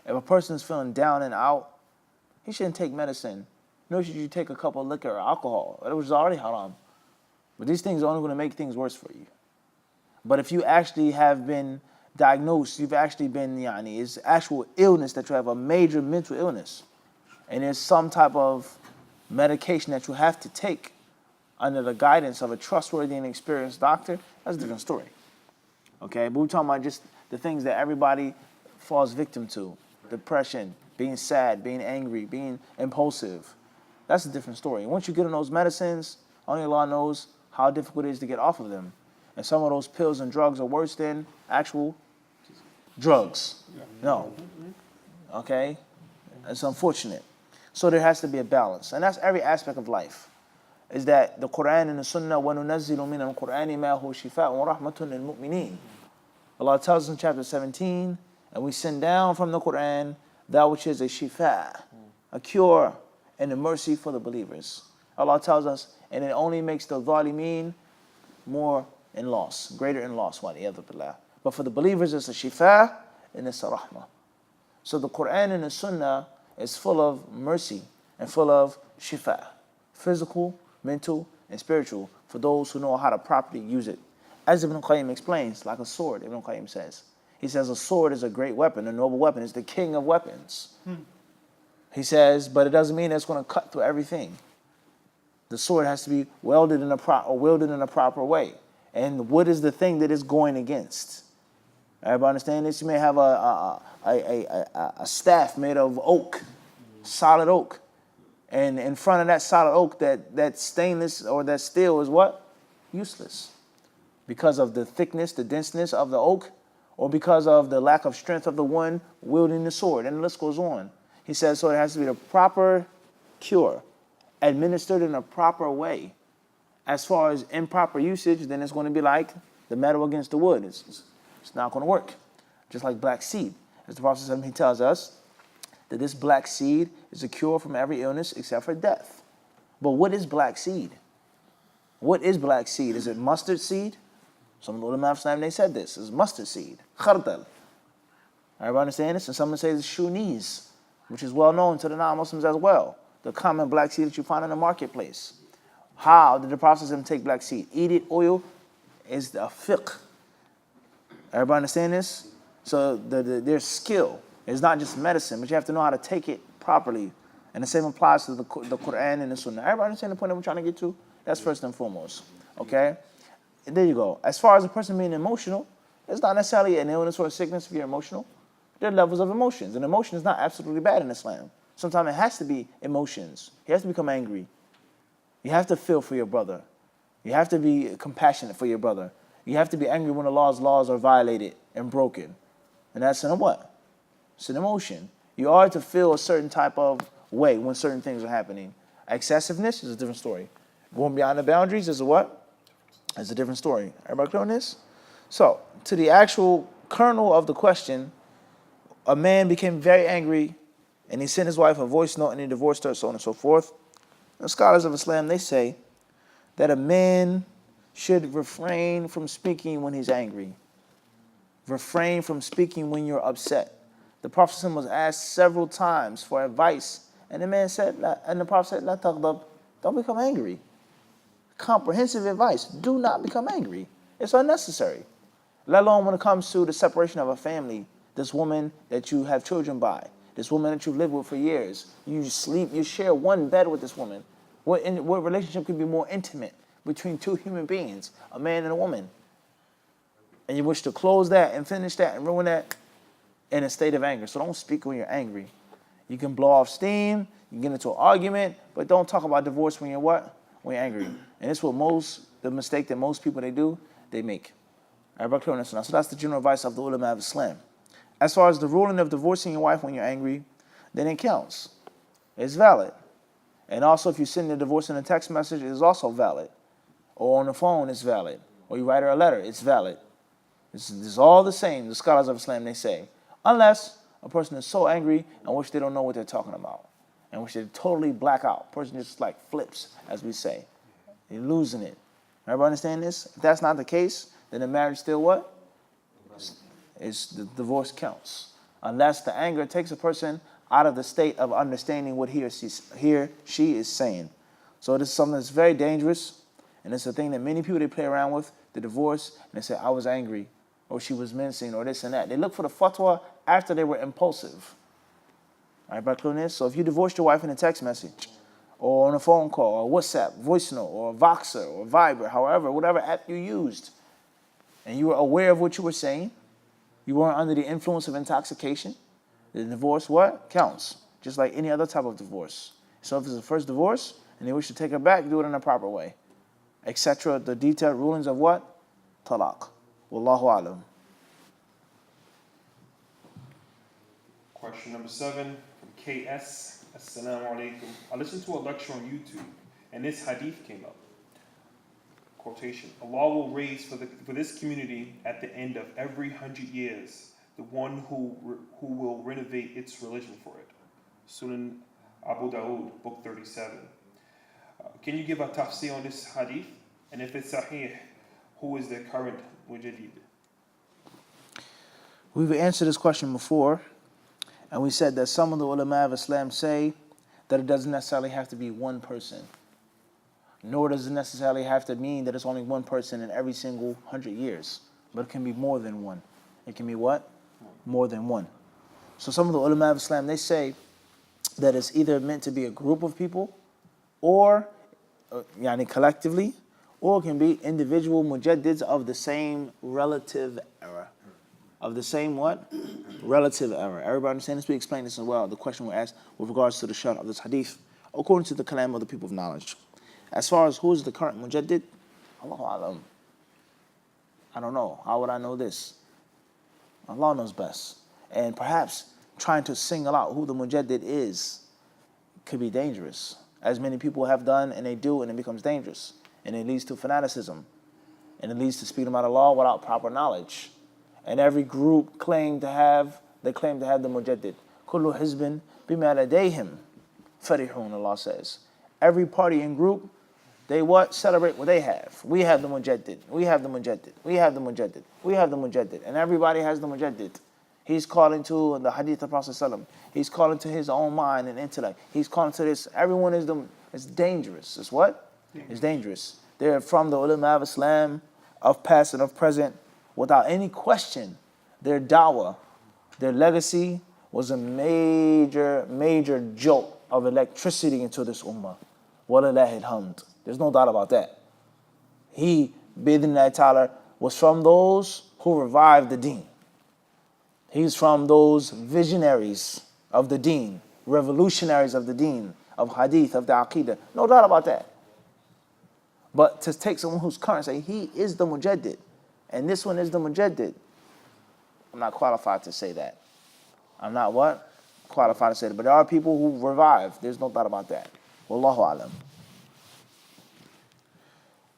If a person is feeling down and out, he shouldn't take medicine. Nor should you take a cup of liquor or alcohol, which is already haram. But these things are only going to make things worse for you. But if you actually have been diagnosed, you've actually been, it's actual illness that you have, a major mental illness, and there's some type of medication that you have to take under the guidance of a trustworthy and experienced doctor, that's a different story. Okay, but we're talking about just the things that everybody falls victim to. Depression, being sad, being angry, being impulsive. That's a different story. Once you get on those medicines, only Allah knows how difficult it is to get off of them. And some of those pills and drugs are worse than actual drugs. No. Okay? It's unfortunate. So there has to be a balance. And that's every aspect of life. Is that the Quran and the Sunnah, وَنُنَزِّلُ مِنَ الْقُرْآنِ مَا هُوَ شِفَاءٌ وَرَحْمَةٌ لِلْمُؤْمِنِينَ. Allah tells us in chapter 17, and we send down from the Quran that which is a shifa, a cure, and a mercy for the believers. Allah tells us, and it only makes the zalimeen more in loss, greater in loss. But for the believers, it's a shifa and it's a rahmah. So the Quran and the Sunnah is full of mercy and full of shifa, physical, mental, and spiritual, for those who know how to properly use it. As Ibn Qayyim explains, like a sword, Ibn Qayyim says. He says a sword is a great weapon, a noble weapon. It's the king of weapons. He says, but it doesn't mean it's going to cut through everything. The sword has to be wielded in a proper way. And what is the thing that it's going against? Everybody understand this? You may have a staff made of oak, solid oak. And in front of that solid oak, that stainless or that steel is what? Useless. Because of the thickness, the denseness of the oak, or because of the lack of strength of the one wielding the sword. And the list goes on. He says, so it has to be the proper cure, administered in a proper way. As far as improper usage, then it's going to be like the metal against the wood. It's not going to work. Just like black seed. As the Prophet said, he tells us that this black seed is a cure from every illness except for death. But what is black seed? What is black seed? Is it mustard seed? Some of the ulama of Islam, they said this. It's mustard seed. Khardal. Everybody understand this? And someone says it's shuniz, which is well known to the non-Muslims as well. The common black seed that you find in the marketplace. How did the Prophet take black seed? Eat it, oil, is the fiqh. Everybody understand this? So there's skill. It's not just medicine, but you have to know how to take it properly. And the same applies to the Quran and the Sunnah. Everybody understand the point that we're trying to get to? That's first and foremost. Okay? And there you go. As far as a person being emotional, it's not necessarily an illness or a sickness if you're emotional. There are levels of emotions. And emotion is not absolutely bad in Islam. Sometimes it has to be emotions. He has to become angry. You have to feel for your brother. You have to be compassionate for your brother. You have to be angry when Allah's laws are violated and broken. And that's in a what? It's an emotion. You are to feel a certain type of way when certain things are happening. Excessiveness is a different story. Going beyond the boundaries is a what? It's a different story. Everybody clear on this? So, to the actual kernel of the question, a man became very angry and he sent his wife a voice note and he divorced her, so on and so forth. The scholars of Islam, they say that a man should refrain from speaking when he's angry. Refrain from speaking when you're upset. The Prophet was asked several times for advice, and the man said, and the Prophet said, "La taghdab," don't become angry. Comprehensive advice: do not become angry. It's unnecessary. Let alone when it comes to the separation of a family. This woman that you have children by, this woman that you've lived with for years, you sleep, you share one bed with this woman. What relationship could be more intimate between two human beings, a man and a woman? And you wish to close that and finish that and ruin that in a state of anger. So don't speak when you're angry. You can blow off steam, you can get into an argument, but don't talk about divorce when you're what? When you're angry. And it's what the mistake that most people they make. Everybody clear on this now. So that's the general advice of the ulama of Islam. As far as the ruling of divorcing your wife when you're angry, then it counts. It's valid. And also if you send a divorce in a text message, it is also valid. Or on the phone, it's valid. Or you write her a letter, it's valid. This is all the same, the scholars of Islam, they say. Unless a person is so angry and which they don't know what they're talking about. And which they totally black out. Person just like flips, as we say. They're losing it. Everybody understand this? If that's not the case, then the marriage still what? The divorce counts. Unless the anger takes a person out of the state of understanding what he or she is saying. So this is something that's very dangerous. And it's a thing that many people, they play around with, the divorce, and they say, I was angry, or she was mincing, or this and that. They look for the fatwa after they were impulsive. All right, but this. So if you divorced your wife in a text message, or on a phone call, or WhatsApp, voice note, or Voxer, or Viber, however, whatever app you used, and you were aware of what you were saying, you weren't under the influence of intoxication, the divorce, what? Counts. Just like any other type of divorce. So if it's the first divorce, and they wish to take her back, do it in a proper way. Etc. The detailed rulings of what? Talaq. Wallahu alam. Question number 7 from KS. Assalamu alaikum. I listened to a lecture on YouTube, and this hadith came up. Quotation: Allah will raise for this community at the end of every 100 years the one who will renovate its religion for it. Sunan Abu Dawood, book 37. Can you give a tafsir on this hadith? And if it's sahih, who is the current Mujaddid? We've answered this question before, and we said that some of the ulama of Islam say that it doesn't necessarily have to be one person. Nor does it necessarily have to mean that it's only one person in every single 100 years. But it can be more than one. It can be what? More than one. So some of the ulama of Islam, they say that it's either meant to be a group of people, or collectively, or it can be individual mujaddids of the same relative era. Of the same what? Relative era. Everybody understand this? We explained this as well. The question we asked with regards to the shart of this hadith, according to the kalam of the people of knowledge. As far as who is the current Mujaddid, Allahu alam. I don't know. How would I know this? Allah knows best. And perhaps trying to single out who the Mujaddid is could be dangerous. As many people have done, and they do, and it becomes dangerous. And it leads to fanaticism. And it leads to speaking about Allah without proper knowledge. And every group claim to have the Mujaddid. Kullu hizbin bima ladayhim farihun, Allah says. Every party and group, they what? Celebrate what they have. We have the Mujaddid. We have the Mujaddid. We have the Mujaddid. We have the Mujaddid. And everybody has the Mujaddid. He's calling to the Hadith of Prophet ﷺ. He's calling to his own mind and intellect. He's calling to this. Everyone is it's dangerous. It's what? It's dangerous. They're from the ulama of Islam, of past and of present. Without any question, their dawah, their legacy was a major, major jolt of electricity into this ummah. Walillahi alhamd. There's no doubt about that. He, bi'idhnillahi ta'ala, was from those who revived the deen. He's from those visionaries of the deen, revolutionaries of the deen, of hadith, of the aqidah. No doubt about that. But to take someone who's current and say, he is the Mujaddid, and this one is the Mujaddid, I'm not qualified to say that. I'm not what? Qualified to say that. But there are people who revive. There's no doubt about that. Wallahu alam.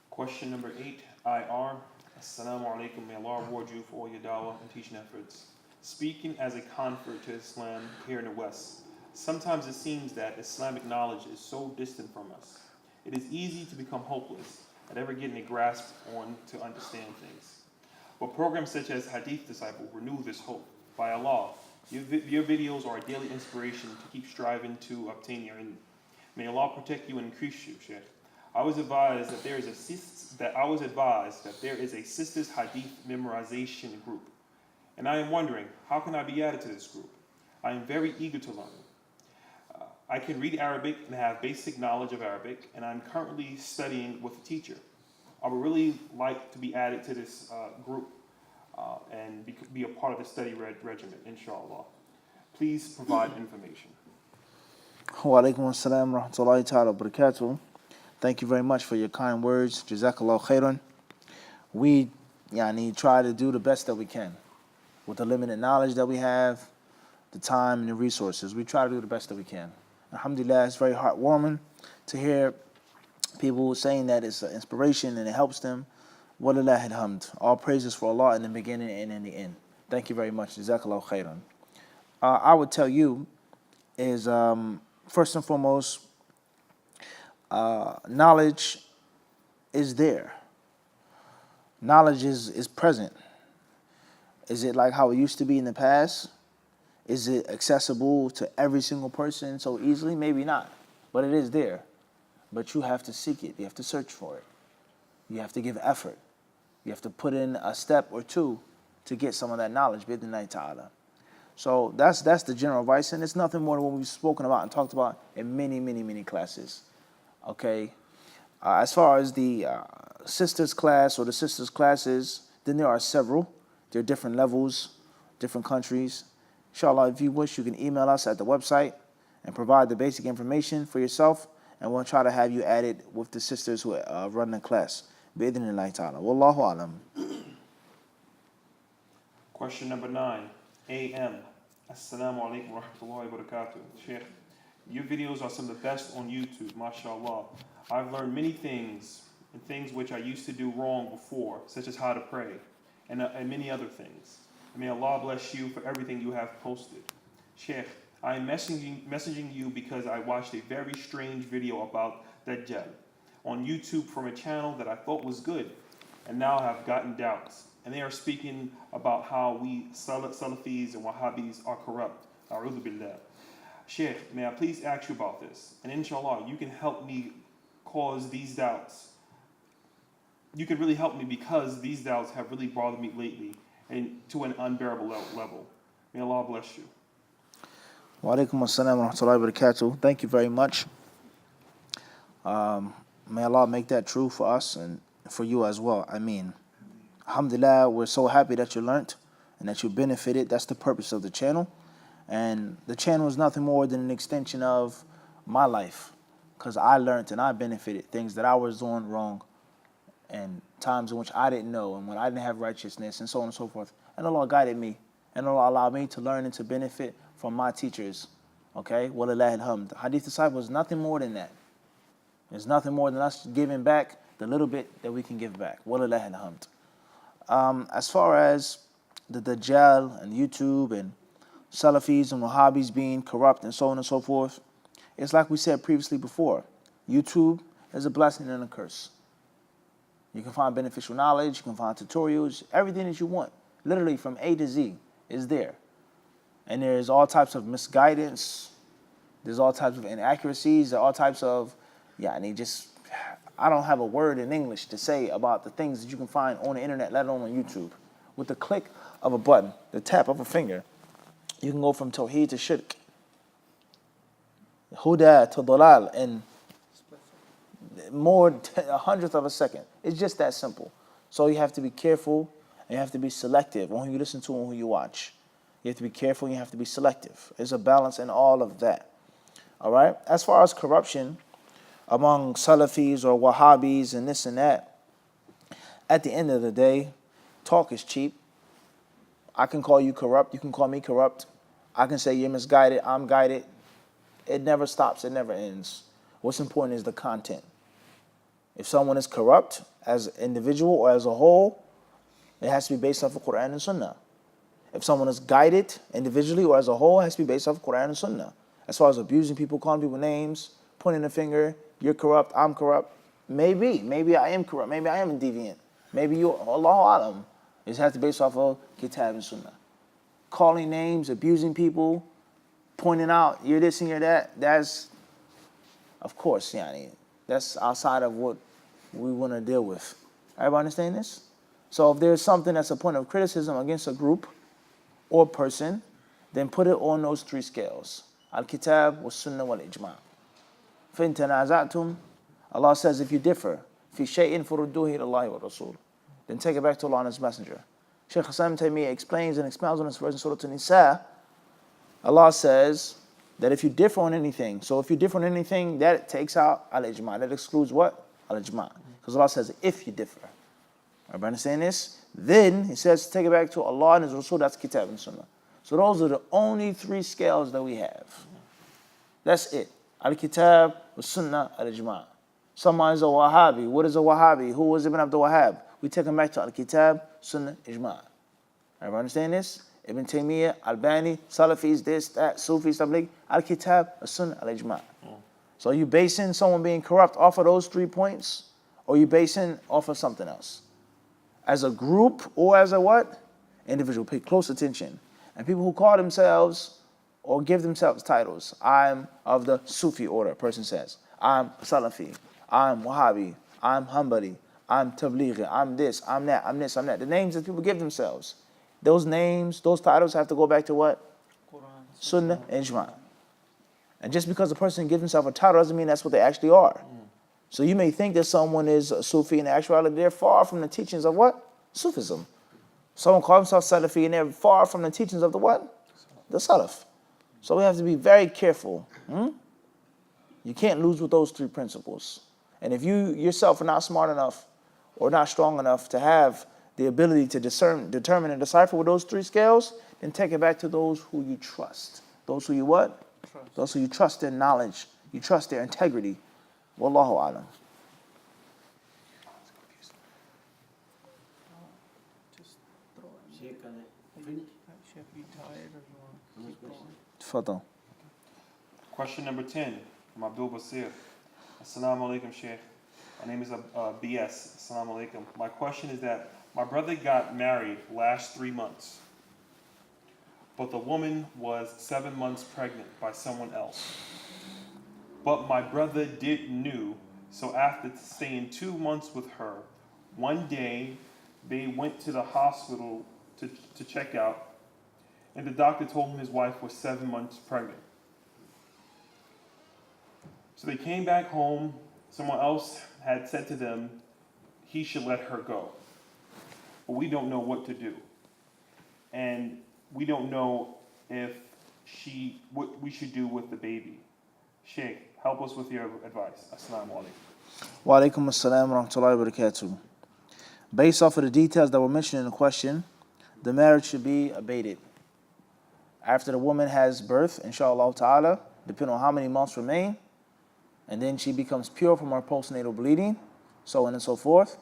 Question number 8, IR. Assalamu alaikum. May Allah reward you for all your dawah and teaching efforts. Speaking as a convert to Islam here in the West, sometimes it seems that Islamic knowledge is so distant from us. It is easy to become hopeless at ever getting a grasp on to understand things. But programs such as Hadith Disciple renew this hope. By Allah, your videos are a daily inspiration to keep striving to obtain your ilm. May Allah protect you and increase you, Sheikh. I was advised that there is a sisters Hadith memorization group. And I am wondering, how can I be added to this group? I am very eager to learn. I can read Arabic and have basic knowledge of Arabic, and I'm currently studying with a teacher. I would really like to be added to this group and be a part of the study regimen, inshallah. Please provide information. Wa alaikum assalam wa rahmatullahi ta'ala wa barakatuh. Thank you very much for your kind words. Jazakallah khairan. We try to do the best that we can. with the limited knowledge that we have, the time and the resources. We try to do the best that we can. Alhamdulillah, it's very heartwarming to hear people saying that it's an inspiration and it helps them. Walillah alhamd. All praises for Allah in the beginning and in the end. Thank you very much. Jazakallahu khairan. I would tell you is, first and foremost, knowledge is there. Knowledge is present. Is it like how it used to be in the past? Is it accessible to every single person so easily? Maybe not, but it is there. But you have to seek it. You have to search for it. You have to give effort. You have to put in a step or two to get some of that knowledge, bi'idhnillahi ta'ala. So that's the general advice, and it's nothing more than what we've spoken about and talked about in many classes. Okay? As far as the sisters class or the sisters classes, then there are several. There are different levels, different countries. Inshallah, if you wish, you can email us at the website and provide the basic information for yourself, and we'll try to have you added with the sisters who run the class. Bi'idhnillahi ta'ala. Wallahu alam. Question number 9. AM. Assalamu alaikum wa rahmatullahi wa barakatuh. Sheikh, your videos are some of the best on YouTube, mashallah. I've learned many things, and things which I used to do wrong before, such as how to pray, and many other things. May Allah bless you for everything you have posted. Sheikh, I am messaging you because I watched a very strange video about Dajjal on YouTube from a channel that I thought was good, and now have gotten doubts. And they are speaking about how we Salafis and Wahhabis are corrupt. A'udhu billah. Sheikh, may I please ask you about this? And inshallah, you can help me cause these doubts. You can really help me because these doubts have really bothered me lately and to an unbearable level. May Allah bless you. Wa alaikum assalam wa rahmatullahi wa barakatuh. Thank you very much. May Allah make that true for us and for you as well. I mean, alhamdulillah, we're so happy that you learned and that you benefited. That's the purpose of the channel. And the channel is nothing more than an extension of my life, because I learned and I benefited things that I was doing wrong and times in which I didn't know and when I didn't have righteousness and so on and so forth. And Allah guided me and Allah allowed me to learn and to benefit from my teachers. Okay? Walillah alhamd. Hadith disciple is nothing more than that. It's nothing more than us giving back the little bit that we can give back. Walillah alhamd. As far as the Dajjal and YouTube and Salafis and Wahhabis being corrupt and so on and so forth, it's like we said previously before. YouTube is a blessing and a curse. You can find beneficial knowledge, you can find tutorials, everything that you want, literally from A to Z is there. And there's all types of misguidance, there's all types of inaccuracies, there are all types of, I don't have a word in English to say about the things that you can find on the internet, let alone on YouTube. With the click of a button, the tap of a finger, you can go from Tawheed to Shirk, Huda to Dalal in more than a hundredth of a second. It's just that simple. So you have to be careful and you have to be selective on who you listen to and who you watch. You have to be careful and you have to be selective. There's a balance in all of that. All right? As far as corruption among Salafis or Wahhabis and this and that, at the end of the day, talk is cheap. I can call you corrupt. You can call me corrupt. I can say you're misguided. I'm guided. It never stops. It never ends. What's important is the content. If someone is corrupt as an individual or as a whole, it has to be based off of Quran and Sunnah. If someone is guided individually or as a whole, it has to be based off of Quran and Sunnah. As far as abusing people, calling people names, pointing a finger, you're corrupt, I'm corrupt. Maybe I am corrupt. Maybe I am a deviant. Maybe you, Allahu Alam. It has to be based off of Kitab and Sunnah. Calling names, abusing people, pointing out you're this and you're that, that's, of course, that's outside of what we want to deal with. Everybody understand this? So if there's something that's a point of criticism against a group or person, then put it on those three scales. Al-Kitab wa Sunnah wal Ijma'. فَإِن تَنَازَعْتُمْ, Allah says if you differ, فِي شَيْءٍ فَرُدُّوهِ إِلَى اللَّهِ وَالرَّسُولِ, then take it back to Allah and His Messenger. Sheikh Hassan Taymiyyah explains and expounds on this verse in Surah An-Nisa. Allah says that if you differ on anything, so if you differ on anything, that takes out al-ijma'. That excludes what? Al-ijma'. Because Allah says if you differ. Everybody understand this? Then he says take it back to Allah and His Rasul, that's Kitab and Sunnah. So those are the only three scales that we have. That's it. Al-Kitab, Sunnah, Al-Ijma'. Someone is a Wahhabi. What is a Wahhabi? Who was Ibn Abdul Wahhab? We take him back to Al-Kitab, Sunnah, Ijma'. Everybody understand this? Ibn Taymiyyah, Al-Albani, Salafis, this, that, Sufis, Tabligh, Al-Kitab, Sunnah, Al-Ijma'. So are you basing someone being corrupt off of those 3 points? Or are you basing off of something else? As a group or as a what? Individual. Pay close attention. And people who call themselves or give themselves titles. I'm of the Sufi order, a person says. I'm Salafi. I'm Wahhabi. I'm Hanbali. I'm Tablighi. I'm this. I'm that. I'm this. I'm that. The names that people give themselves. Those names, those titles have to go back to what? Quran, Sunnah, and Ijma'. And just because a person gives himself a title doesn't mean that's what they actually are. So you may think that someone is a Sufi, in actuality they're far from the teachings of what? Sufism. Someone calls himself Salafi and they're far from the teachings of the what? The Salaf. So we have to be very careful. You can't lose with those 3 principles. And if you yourself are not smart enough or not strong enough to have the ability to determine and decipher with those 3 scales, then take it back to those who you trust. Those who you what? Trust. Those who you trust their knowledge. You trust their integrity. Wallahu alam. Sheikh, can I finish? Sheikh, you tired or you want to keep going? Tafadhal. Question number 10 from Abdul Basir. Assalamu alaikum, Sheikh. My name is BS. Assalamu alaikum. My question is that my brother got married last 3 months, but the woman was 7 months pregnant by someone else. But my brother didn't know, so after staying 2 months with her, one day they went to the hospital to check out, and the doctor told him his wife was 7 months pregnant. So they came back home. Someone else had said to them, he should let her go. But we don't know what to do. And we don't know what we should do with the baby. Sheikh, help us with your advice. Assalamu alaikum. Wa alaikum assalam wa rahmatullahi wa barakatuh. Based off of the details that were mentioned in the question, the marriage should be abated. After the woman has birth, inshallah ta'ala, depending on how many months remain, and then she becomes pure from her postnatal bleeding, so on and so forth,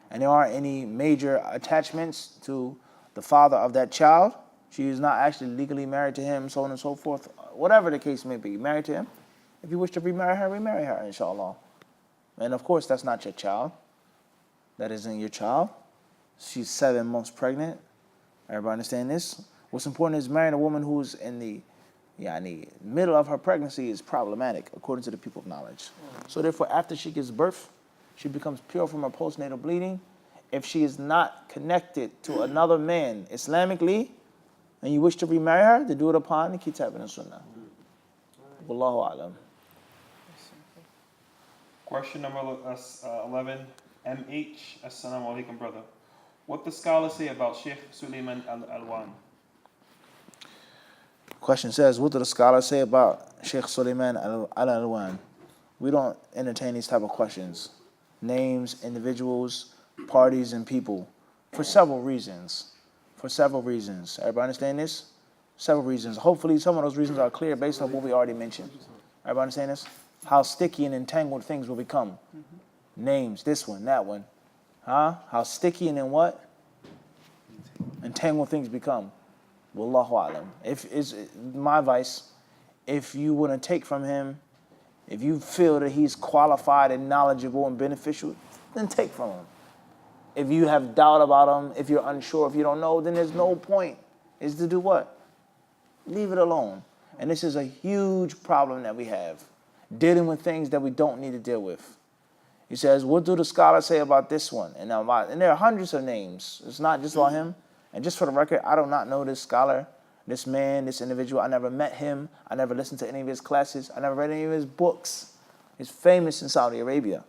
and there aren't any major attachments to the father of that child, she is not actually legally married to him, so on and so forth, whatever the case may be, married to him. If you wish to remarry her, inshallah. And of course, that's not your child. That isn't your child. She's 7 months pregnant. Everybody understand this? What's important is marrying a woman who's in the middle of her pregnancy is problematic, according to the people of knowledge. So therefore, after she gives birth, she becomes pure from her postnatal bleeding. If she is not connected to another man Islamically, and you wish to remarry her, then do it upon the Kitab and Sunnah. Wallahu alam. Question number 11. MH. Assalamu alaikum, brother. What the scholars say about Sheikh Suleiman Al-Alwan? Question says, what do the scholars say about Sheikh Suleiman Al-Alwan? We don't entertain these type of questions. Names, individuals, parties, and people. For several reasons. Everybody understand this? Several reasons. Hopefully some of those reasons are clear based on what we already mentioned. Everybody understand this? How sticky and entangled things will become. Names, this one, that one. How sticky and then what? Entangled things become. Wallahu alam. My advice, if you want to take from him, if you feel that he's qualified and knowledgeable and beneficial, then take from him. If you have doubt about him, if you're unsure, if you don't know, then there's no point. Is to do what? Leave it alone. And this is a huge problem that we have. Dealing with things that we don't need to deal with. He says, what do the scholars say about this one? And there are hundreds of names. It's not just about him. And just for the record, I do not know this scholar, this man, this individual. I never met him. I never listened to any of his classes. I never read any of his books. He's famous in Saudi Arabia.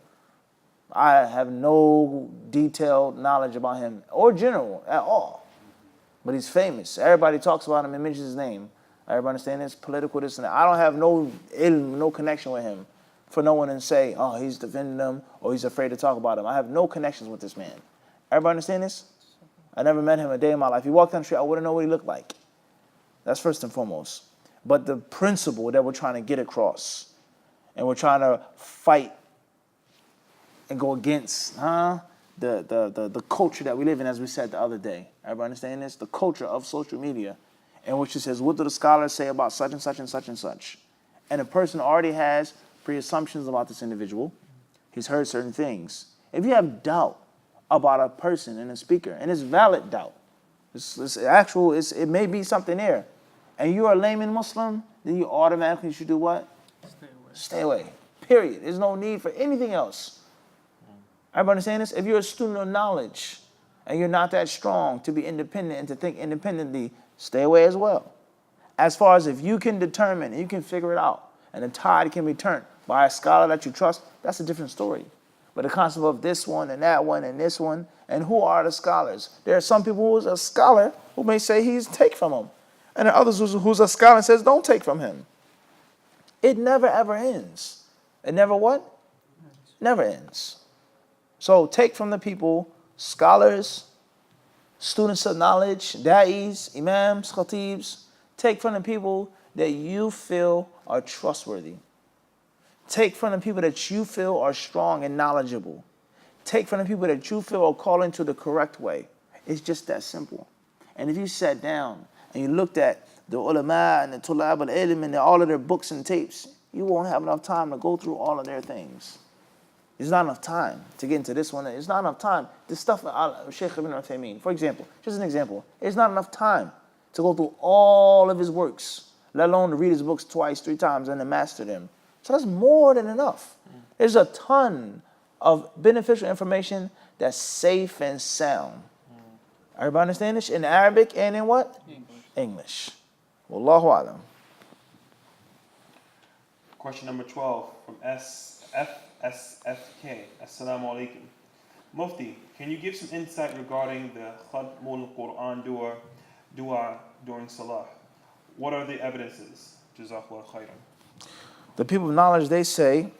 I have no detailed knowledge about him or general at all. But he's famous. Everybody talks about him and mentions his name. Everybody understand this? Political, this and that. I don't have no connection with him for no one to say, oh, he's defending them or he's afraid to talk about him. I have no connections with this man. Everybody understand this? I never met him a day in my life. He walked down the street, I wouldn't know what he looked like. That's first and foremost. But the principle that we're trying to get across, and we're trying to fight and go against, the culture that we live in, as we said the other day. Everybody understand this? The culture of social media, in which it says, what do the scholars say about such and such and such and such? And a person already has pre-assumptions about this individual. He's heard certain things. If you have doubt about a person and a speaker, and it's valid doubt, it may be something there, and you're a layman Muslim, then you automatically should do what? Stay away. Stay away. Period. There's no need for anything else. Everybody understand this? If you're a student of knowledge and you're not that strong to be independent and to think independently, stay away as well. As far as if you can determine and you can figure it out, and the tide can be turned by a scholar that you trust, that's a different story. But the concept of this one and that one and this one, and who are the scholars? There are some people who's a scholar who may say he's take from him. And there are others who's a scholar and says don't take from him. It never ever ends. It never what? Never ends. So take from the people, scholars, students of knowledge, da'is, imams, khatibs. Take from the people that you feel are trustworthy. Take from the people that you feel are strong and knowledgeable. Take from the people that you feel are calling to the correct way. It's just that simple. And if you sat down and you looked at the ulama and the tulab al-ilm and all of their books and tapes, you won't have enough time to go through all of their things. There's not enough time to get into this one. There's not enough time. This stuff, Sheikh ibn Uthaymeen, for example, just an example, there's not enough time to go through all of his works, let alone to read his books twice, 3 times, and to master them. So that's more than enough. There's a ton of beneficial information that's safe and sound. Everybody understand this? In Arabic and in what? English. Wallahu alam. Question number 12 from SFSFK. Assalamu alaikum. Mufti, can you give some insight regarding the Khatmul Quran dua during Salah? What are the evidences? Jazakallah khairan. The people of knowledge, they say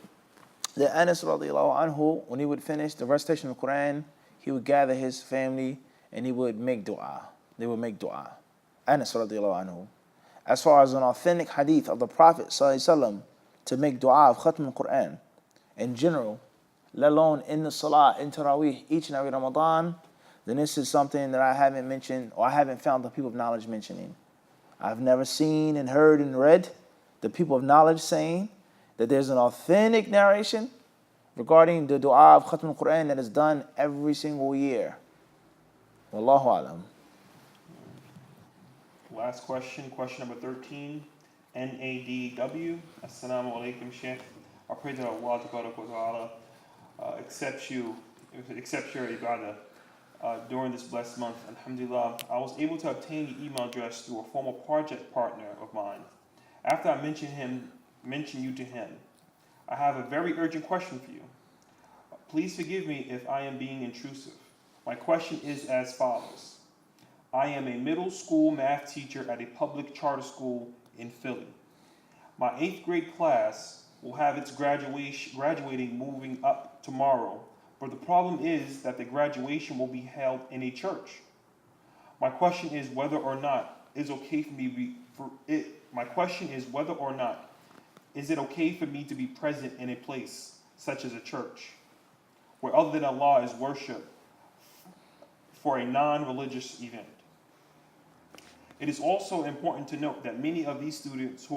that Anas radiallahu anhu, when he would finish the recitation of the Quran, he would gather his family and he would make dua. They would make dua. Anas radiallahu anhu. As far as an authentic hadith of the Prophet sallallahu alaihi wasallam to make dua of Khatm al-Quran in general, let alone in the Salah, in Taraweeh, each and every Ramadan, then this is something that I haven't mentioned, or I haven't found the people of knowledge mentioning. I've never seen and heard and read the people of knowledge saying that there's an authentic narration regarding the dua of Khatm al-Quran that is done every single year. Wallahu alam. Last question, question number 13. NADW. Assalamu alaikum, Sheikh. I pray that Allah Ta'ala accepts your ibadah during this blessed month. Alhamdulillah. I was able to obtain the email address through a former project partner of mine. After I mention you to him, I have a very urgent question for you. Please forgive me if I am being intrusive. My question is as follows. I am a middle school math teacher at a public charter school in Philly. My 8th grade class will have its graduating moving up tomorrow, but the problem is that the graduation will be held in a church. My question is whether or not is okay for me My question is whether or not is it okay for me to be present in a place such as a church where other than Allah is worshipped for a non-religious event. It is also important to note that many of these students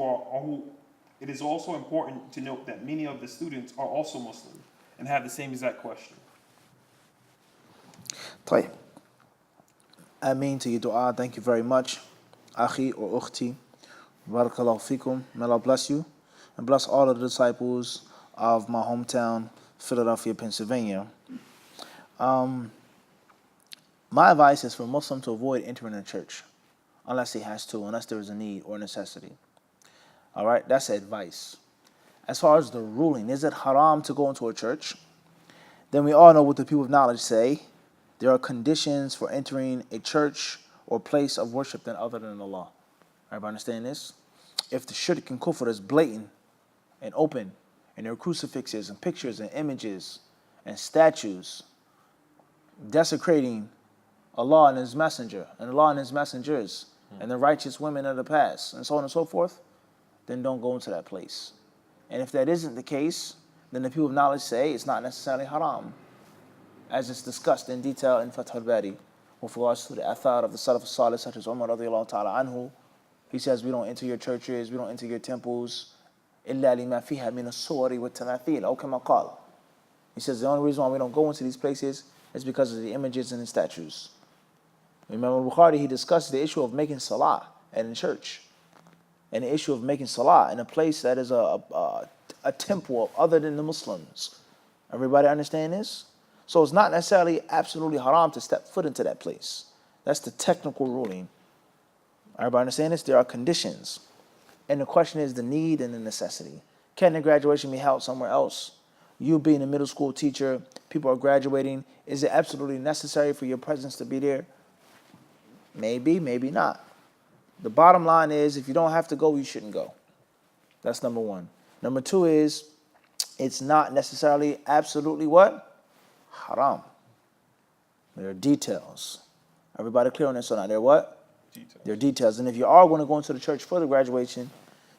it is also important to note that many of the students are also Muslim and have the same exact question. طيب. Ameen to your dua. Thank you very much. Akhi or ukhti. Barakallahu fikum. May Allah bless you and bless all of the disciples of my hometown, Philadelphia, Pennsylvania. My advice is for a Muslim to avoid entering a church unless he has to, unless there is a need or necessity. All right, that's advice. As far as the ruling, is it haram to go into a church? Then we all know what the people of knowledge say. There are conditions for entering a church or place of worship than other than Allah. Everybody understand this? If the shirk and kufr is blatant and open, and there are crucifixes and pictures and images and statues desecrating Allah and His Messenger, and Allah and His messengers, and the righteous women of the past, and so on and so forth, then don't go into that place. And if that isn't the case, then the people of knowledge say it's not necessarily haram, as it's discussed in detail in Fath al-Bari, with regards to the athar of the Salaf al-Salih, such as Umar radiallahu ta'ala anhu. He says, we don't enter your churches, we don't enter your temples, إِلَّا لِمَا فِيهَا مِنَ الصُّوَرِ وَالتَّمَاثِيلِ أو كما قال. He says the only reason why we don't go into these places is because of the images and the statues. Imam Bukhari, he discussed the issue of making salah in church, and the issue of making salah in a place that is a temple other than the Muslims. Everybody understand this? So it's not necessarily absolutely haram to step foot into that place. That's the technical ruling. Everybody understand this? There are conditions. And the question is the need and the necessity. Can the graduation be held somewhere else? You being a middle school teacher, people are graduating. Is it absolutely necessary for your presence to be there? Maybe, maybe not. The bottom line is, if you don't have to go, you shouldn't go. That's number one. Number two is, it's not necessarily absolutely what? Haram. There are details. Everybody clear on this or not? There are what? Details. There are details. And if you are going to go into the church for the graduation,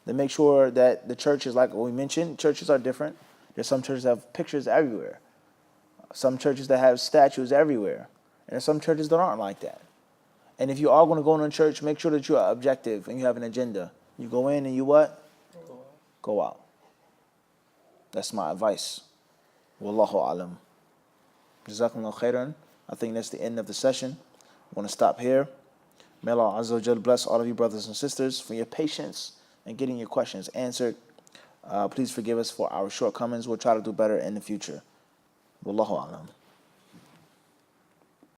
then make sure that the churches, like we mentioned, churches are different. There's some churches that have pictures everywhere. Some churches that have statues everywhere. And there's some churches that aren't like that. And if you are going to go into church, make sure that you are objective and you have an agenda. You go in and you what? Go out. That's my advice. Wallahu alam. Jazakumullah khairan. I think that's the end of the session. I want to stop here. May Allah Azza wa Jal bless all of you brothers and sisters for your patience and getting your questions answered. Please forgive us for our shortcomings. We'll try to do better in the future. Wallahu alam.